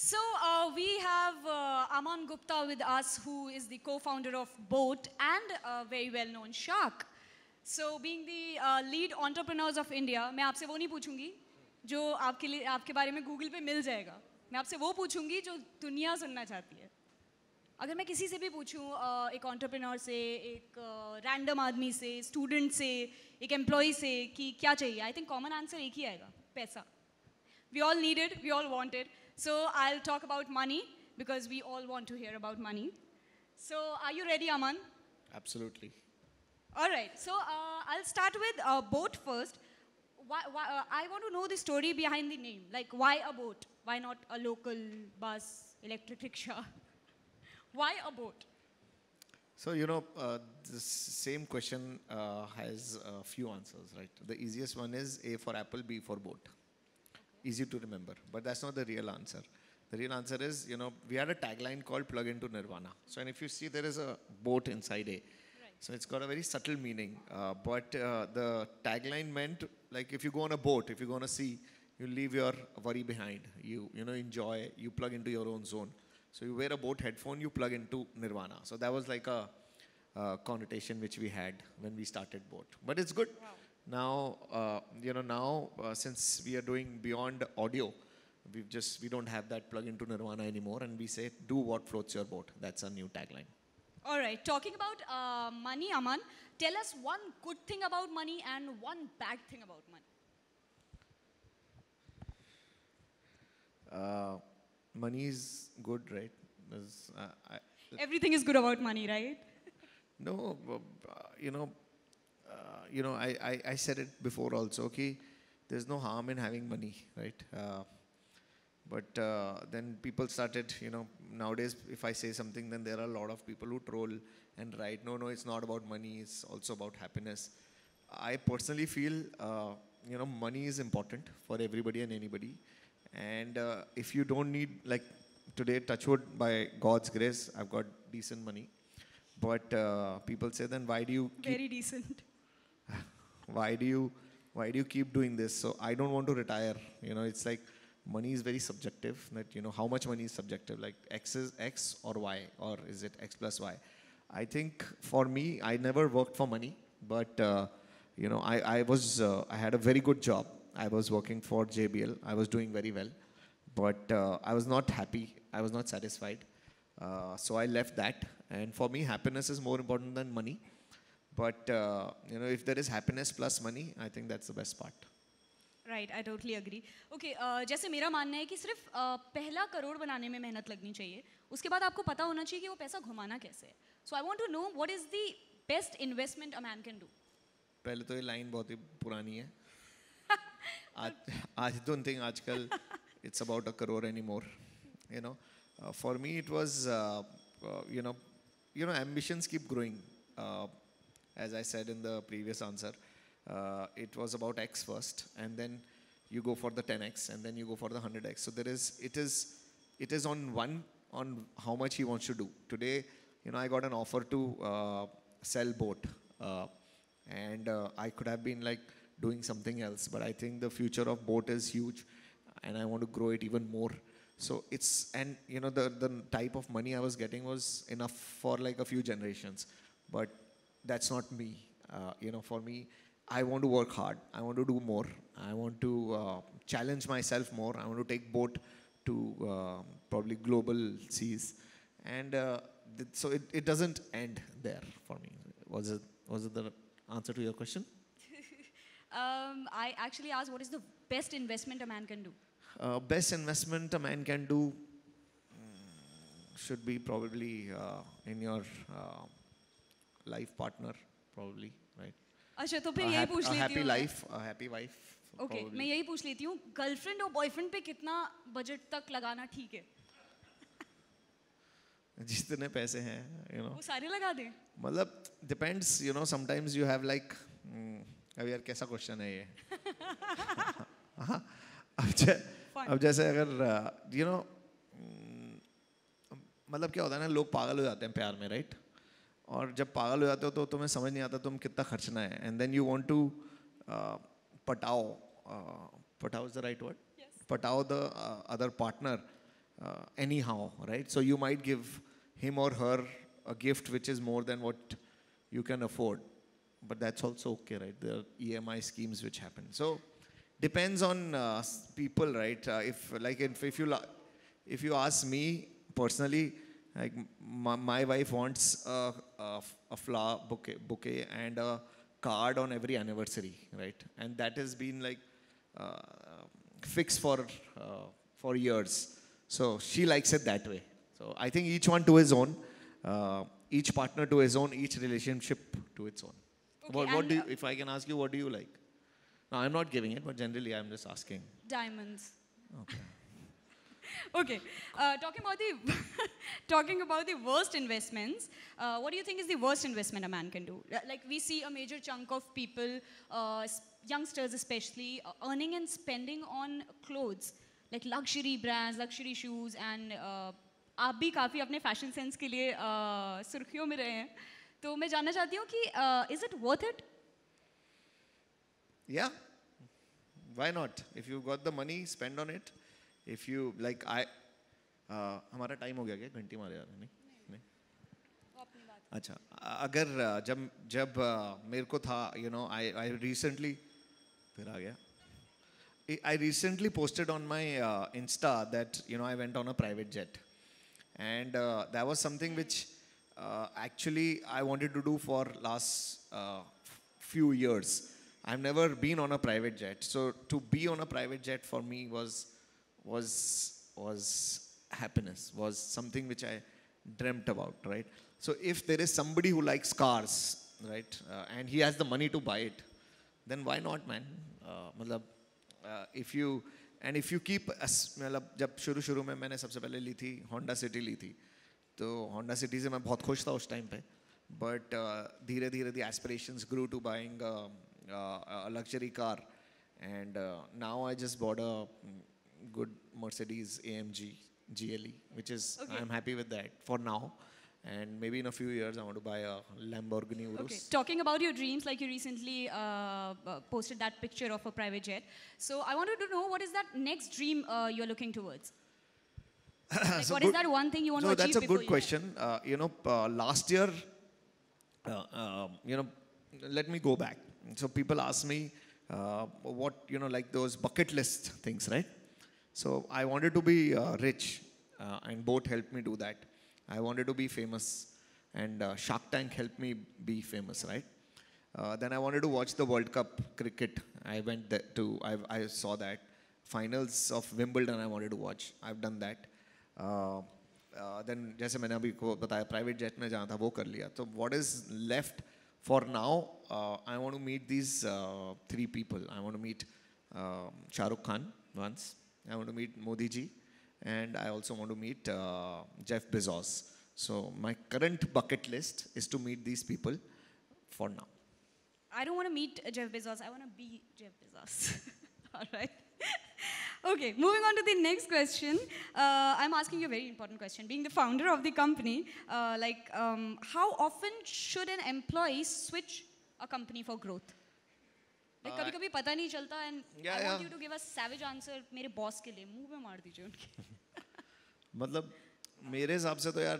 So we have Aman Gupta with us, who is the co-founder of Boat and a very well-known shark. So being the lead entrepreneurs of India, मैं आपसे वो नहीं पूछूंगी जो आपके लिए आपके बारे में गूगल पे मिल जाएगा. मैं आपसे वो पूछूंगी जो दुनिया सुनना चाहती है. अगर मैं किसी से भी पूछूं, एक entrepreneur से, एक random आदमी से, student से, एक employee से कि क्या चाहिए, I think common answer एक ही आएगा, पैसा. We all need it, we all want it. So I'll talk about money because we all want to hear about money. So are you ready, Aman? Absolutely. All right. So I'll start with boat first. I want to know the story behind the name. Like, why a boat? Why not a local bus, electric rickshaw? Why a boat? So, the same question has a few answers, right? The easiest one is A for apple, B for boat. Easy to remember, but that's not the real answer. The real answer is, we had a tagline called Plug into Nirvana. So, and if you see, there is a boat inside A. Right. So it's got a very subtle meaning. But the tagline meant, like, if you go on a boat, if you go on a sea, you leave your worry behind. You enjoy, you plug into your own zone. So you wear a boat headphone, you plug into Nirvana. So that was like a connotation which we had when we started Boat. But it's good. Wow. Now, since we are doing beyond audio, we don't have that plug into Nirvana anymore, and we say, do what floats your boat. That's our new tagline. All right. Talking about money, Aman, tell us one good thing about money and one bad thing about money. Money is good, right? Everything is good about money, right? No, I said it before also, okay, there's no harm in having money, right? But then people started, nowadays if I say something, then there are a lot of people who troll and write, no, it's not about money, it's also about happiness. I personally feel, money is important for everybody and anybody. And if you don't need, like today, touch wood, by God's grace, I've got decent money. But people say, then why do you keep... Very decent. Why do you keep doing this? So I don't want to retire. It's like money is very subjective. That how much money is subjective. Like X is X or Y, or is it X plus Y? I think for me, I never worked for money, but I had a very good job. I was working for JBL. I was doing very well, but I was not happy. I was not satisfied. So I left that. And for me, happiness is more important than money. But, if there is happiness plus money, I think that's the best part. Right, I totally agree. Okay, जैसे मेरा मानना है कि सिर्फ पहला करोड़ बनाने में मेहनत लगनी चाहिए. उसके बाद आपको पता होना चाहिए कि वो पैसा घुमाना कैसे है. So I want to know what is the best investment a man can do. पहले तो ये लाइन बहुत ही पुरानी है. I don't think आजकल it's about a crore anymore. For me it was, ambitions keep growing. As I said in the previous answer, it was about X first, and then you go for the 10X, and then you go for the 100X. So it is on how much he wants to do. Today, I got an offer to sell Boat, and I could have been like doing something else, but I think the future of Boat is huge, and I want to grow it even more. So the type of money I was getting was enough for like a few generations, but that's not me. For me, I want to work hard. I want to do more. I want to challenge myself more. I want to take Boat to probably global seas. And so it doesn't end there for me. Was it the answer to your question? I actually asked, what is the best investment a man can do? Best investment a man can do should be probably in your life partner, probably, right? अच्छा तो फिर यही पूछ लेती हूँ. A happy life, a happy wife. Okay, मैं यही पूछ लेती हूँ, गर्लफ्रेंड और बॉयफ्रेंड पे कितना बजट तक लगाना ठीक है? जितने पैसे हैं, वो सारे लगा दें? मतलब depends, sometimes you have like, अब यार कैसा क्वेश्चन है ये? अब जैसे अगर मतलब क्या होता है ना, लोग पागल हो जाते हैं प्यार में, राइट? और जब पागल हो जाते हो तो तुम्हें समझ नहीं आता तुम कितना खर्चना है, and then you want to पटाओ इज द राइट वर्ड, पटाओ the other partner anyhow, right? So you might give him or her a gift which is more than what you can afford, but that's also okay, right? There are EMI schemes which happen. So depends on people, right? If you ask me personally, like my wife wants a flower bouquet and a card on every anniversary, right? And that has been like uh, fixed for years. So she likes it that way. So I think each one to his own, each partner to his own, each relationship to its own. Okay, What do you, if I can ask you, what do you like? No, I'm not giving it, but generally I'm just asking. Diamonds. Okay. Okay, talking about the worst investments, what do you think is the worst investment a man can do? Like we see a major chunk of people, youngsters especially, earning and spending on clothes, like luxury brands, luxury shoes, and आप भी काफ़ी अपने fashion sense के लिए सुर्खियों में रहे हैं. तो मैं जानना चाहती हूँ कि is it worth it? Yeah, why not? If you got the money, spend on it. If you like, हमारा टाइम हो गया क्या? घंटी मारे यार नहीं नहीं. अच्छा, अगर जब मेरे को था, I recently फिर आ गया. I recently posted on my Insta that I went on a private jet, and that was something which actually I wanted to do for last few years. I've never been on a private jet, so to be on a private jet for me was happiness, was something which I dreamt about, right? So if there is somebody who likes cars, right, and he has the money to buy it, then why not, man? मतलब if you keep मतलब जब शुरू में मैंने सबसे पहले ली थी Honda City ली थी, तो Honda City से मैं बहुत खुश था उस टाइम पे, but धीरे-धीरे the aspirations grew to buying a luxury car, and now I just bought a good Mercedes AMG GLE, which is Okay. I'm happy with that for now, and maybe in a few years I want to buy a Lamborghini Urus. Okay. Talking about your dreams, like you recently posted that picture of a private jet. So I wanted to know, what is that next dream you're looking towards? Like, So what is good- that one thing you want No, to achieve that's a before good you question. Last year, let me go back. So people ask me what, like those bucket list things, right? So I wanted to be rich, and boat helped me do that. I wanted to be famous, and Shark Tank helped me be famous, right? Then I wanted to watch the World Cup cricket. I went there I saw that. Finals of Wimbledon I wanted to watch. I've done that. Then जैसे मैंने अभी को बताया private jet में जाना था वो कर लिया. So what is left for now? I want to meet these three people. I want to meet Shah Rukh Khan once. I want to meet Modi ji, and I also want to meet Jeff Bezos. So my current bucket list is to meet these people for now. I don't want to meet Jeff Bezos. I want to be Jeff Bezos. All right. Okay, moving on to the next question. I'm asking you a very important question. Being the founder of the company, how often should an employee switch a company for growth? Like कभी-कभी पता नहीं चलता, and I want you to give a savage answer मेरे boss के लिए, मुंह में मार दीजिए उनके. मतलब मेरे हिसाब से तो यार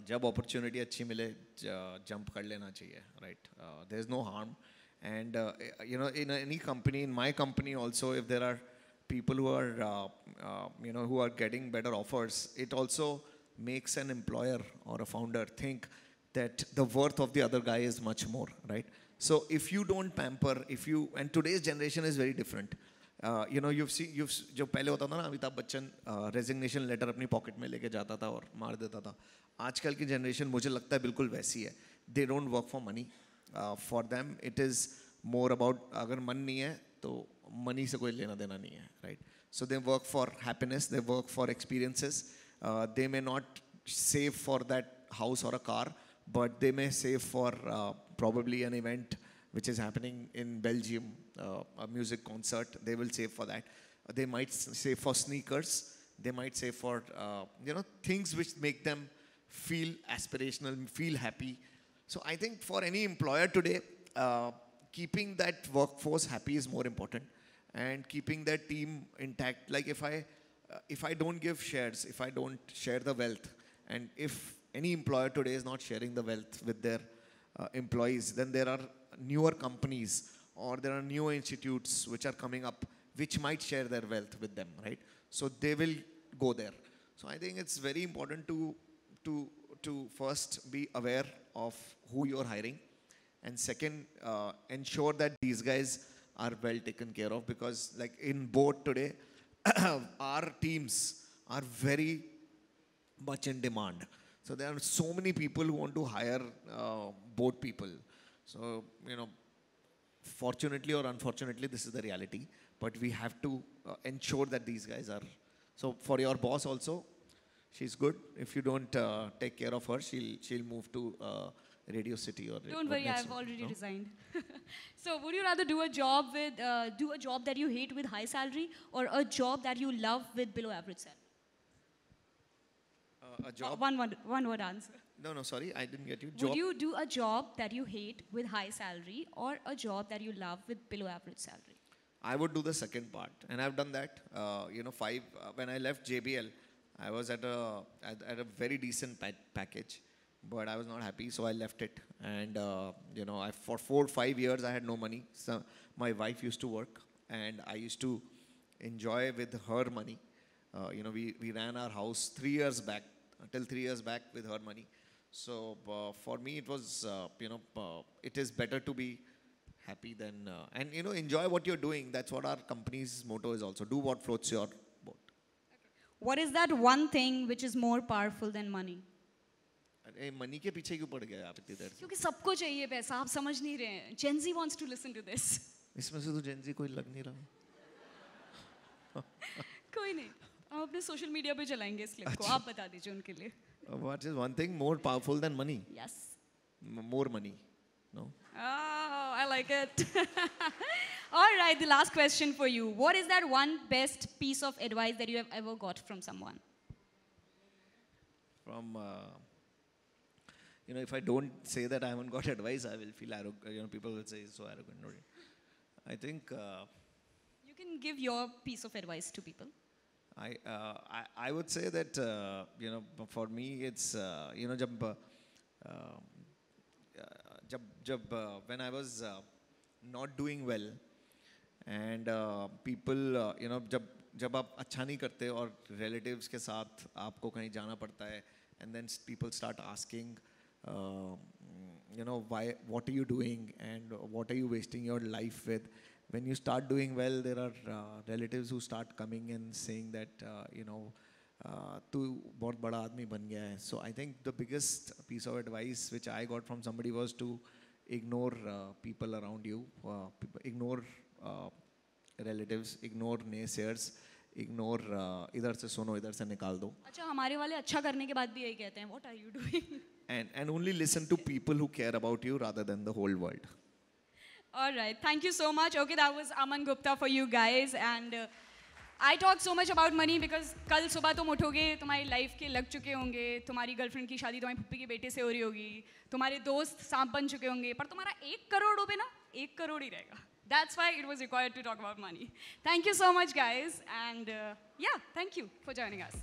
जब अपॉर्चुनिटी अच्छी मिले जंप कर लेना चाहिए, right? There is no harm, and in any company, in my company also, if there are people who are who are getting better offers, it also makes an employer or a founder think that the worth of the other guy is much more, right? So if you don't pamper, and today's generation is very different. You've जो पहले होता था ना, Amitabh Bachchan resignation letter अपनी pocket में लेके जाता था और मार देता था. आजकल की जनरेशन मुझे लगता है बिल्कुल वैसी है. They don't work for money. For them it is more about अगर मन नहीं है तो money से कोई लेना देना नहीं है, right? So they work for happiness, they work for experiences. They may not save for that house or a car, but they may save for probably an event which is happening in Belgium, a music concert. They will save for that. They might save for sneakers. They might save for things which make them feel aspirational, feel happy. So I think for any employer today, keeping that workforce happy is more important, and keeping that team intact. Like if I if I don't give shares, if I don't share the wealth, and if any employer today is not sharing the wealth with their employees, then there are newer companies or there are newer institutes which are coming up which might share their wealth with them, right? So they will go there. So I think it's very important to first be aware of who you're hiring, and second, ensure that these guys are well taken care of, because like in boat today, our teams are very much in demand. So there are so many people who want to hire boat people. So, fortunately or unfortunately, this is the reality. But we have to ensure that these guys are. So for your boss also, she's good. If you don't take care of her, she'll move to Radio City or. Don't worry, I've already resigned. So would you rather do a job that you hate with high salary, or a job that you love with below average salary? A job. One word answer. No, sorry, I didn't get you. Would you do a job that you hate with high salary, or a job that you love with below average salary? I would do the second part, and I've done that. When I left JBL, I was at a very decent package, but I was not happy, so I left it. And for 4 or 5 years, I had no money. So my wife used to work, and I used to enjoy with her money. We ran our house 3 years back, till 3 years back with her money. So for me, it was it is better to be happy than and enjoy what you're doing. That's what our company's motto is also. Do what floats your boat. Okay. What is that one thing which is more powerful than money? अरे money के पीछे क्यों पड़ गए आप इतनी देर से? क्योंकि सबको चाहिए पैसा, आप समझ नहीं रहे हैं. Gen Z wants to listen to this. इसमें से तो Gen Z कोई लग नहीं रहा. कोई नहीं, हम अपने सोशल मीडिया पे चलाएंगे इस क्लिप को. आप बता दीजिए उनके लिए. What is one thing more powerful than money? Yes. More money. No. Oh, I like it. All right, the last question for you. What is that one best piece of advice that you have ever got from someone? From, if I don't say that I haven't got advice, I will feel arrogant. People will say, so arrogant. I think... you can give your piece of advice to people. I would say that, for me, it's, when I was not doing well, and people, जब आप अच्छा नहीं करते और relatives के साथ आपको कहीं जाना पड़ता है, and then people start asking, why, what are you doing, and what are you wasting your life with? When you start doing well, there are relatives who start coming and saying that, तू बहुत बड़ा आदमी बन गया है. So I think the biggest piece of advice which I got from somebody was to ignore people around you, ignore relatives, ignore naysayers, ignore इधर से सुनो इधर से निकाल दो. अच्छा, हमारे वाले अच्छा करने के बाद भी यही कहते हैं, what are you doing? And only listen to people who care about you rather than the whole world. All right, thank you so much. Okay, that was Aman Gupta for you guys, and I talk so much about money because कल सुबह तुम उठोगे, तुम्हारी life के लग चुके होंगे, तुम्हारी girlfriend की शादी तुम्हारी पुप्पी के बेटे से हो रही होगी, तुम्हारे दोस्त सांप बन चुके होंगे, पर तुम्हारा 1 करोड़ रुपए ना 1 करोड़ ही रहेगा. That's why it was required to talk about money. Thank you so much, guys, and yeah, thank you for joining us.